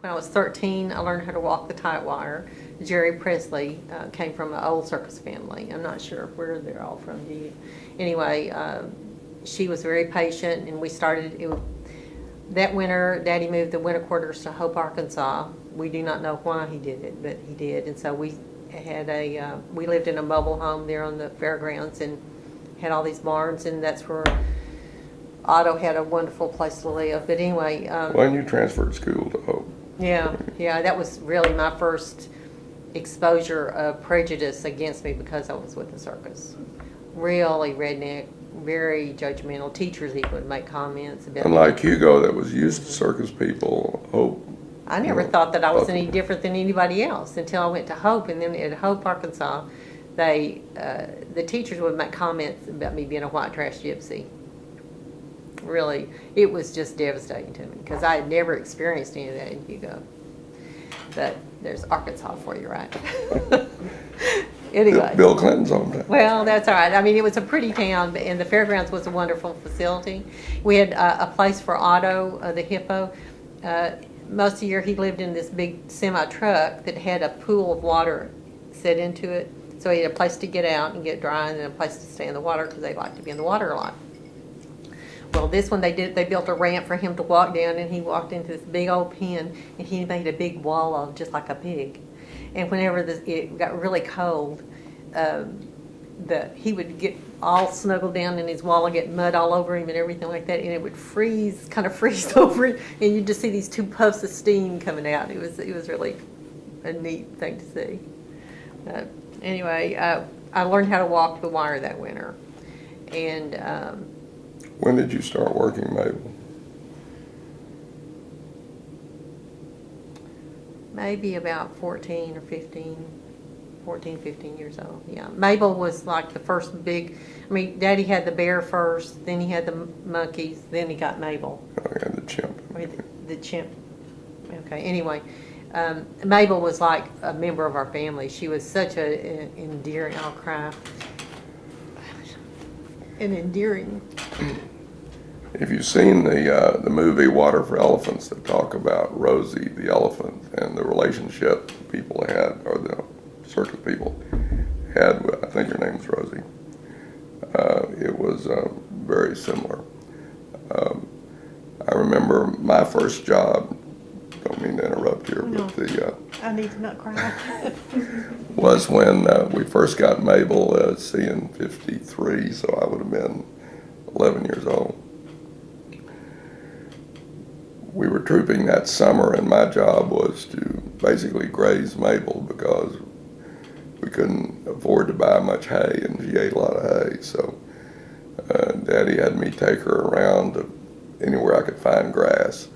When I was 13, I learned how to walk the tight wire. Jerry Presley came from an old circus family. I'm not sure where they're all from. Anyway, she was very patient, and we started. That winter, Daddy moved the winter quarters to Hope, Arkansas. We do not know why he did it, but he did. And so we lived in a mobile home there on the fairgrounds and had all these barns, and that's where Otto had a wonderful place to live. But anyway. When you transferred school to Hope. Yeah, that was really my first exposure of prejudice against me because I was with the circus. Really redneck, very judgmental. Teachers even would make comments about Unlike Hugo, that was used to circus people, Hope. I never thought that I was any different than anybody else until I went to Hope. And then at Hope, Arkansas, the teachers would make comments about me being a white trash gypsy. Really, it was just devastating to me because I had never experienced any of that in Hugo. But there's Arkansas for you, right? Anyway. Bill Clinton's hometown. Well, that's all right. I mean, it was a pretty town, and the fairgrounds was a wonderful facility. We had a place for Otto, the Hippo. Most of the year, he lived in this big semi-truck that had a pool of water set into it. So he had a place to get out and get dry, and then a place to stay in the water because they like to be in the water a lot. Well, this one they built a ramp for him to walk down, and he walked into this big old pen, and he made a big wall of just like a pig. And whenever it got really cold, he would get all snuggled down in his wall and get mud all over him and everything like that, and it would kind of freeze over it, and you'd just see these two puffs of steam coming out. It was really a neat thing to see. Anyway, I learned how to walk the wire that winter, and. When did you start working, Mabel? Maybe about 14, 15 years old. Yeah. Mabel was like the first big, Daddy had the bear first, then he had the monkeys, then he got Mabel. Oh, yeah, the chimp. The chimp. Okay, anyway. Mabel was like a member of our family. She was such an endearing, I'll cry. An endearing. If you've seen the movie Water for Elephants that talk about Rosie the elephant and the relationship people had, or the circus people had, I think her name was Rosie, it was very similar. I remember my first job, don't mean to interrupt here, No, but I need to not cry. was when we first got Mabel, in 53, so I would have been 11 years old. We were trooping that summer, and my job was to basically graze Mabel because we couldn't afford to buy much hay, and she ate a lot of hay. So Daddy had me take her around to anywhere I could find grass,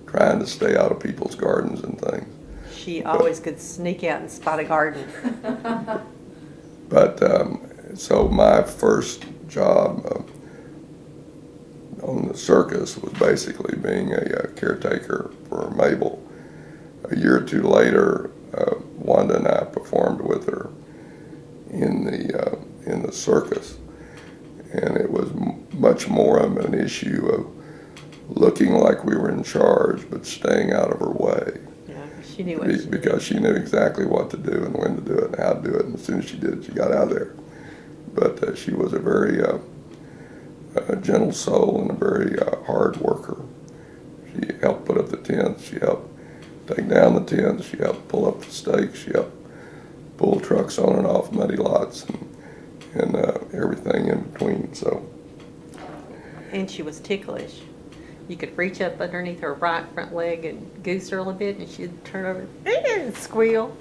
trying to stay out of people's gardens and things. She always could sneak out and spot a garden. But so my first job on the circus was basically being a caretaker for Mabel. A year or two later, Wanda and I performed with her in the circus, and it was much more of an issue of looking like we were in charge, but staying out of her way. Yeah, she knew what she did. Because she knew exactly what to do and when to do it and how to do it, and as soon as she did it, she got out of there. But she was a very gentle soul and a very hard worker. She helped put up the tents, she helped take down the tents, she helped pull up the stakes, she helped pull trucks on and off muddy lots and everything in between. So. And she was ticklish. You could reach up underneath her right front leg and goose her a little bit, and she'd turn over and squeal.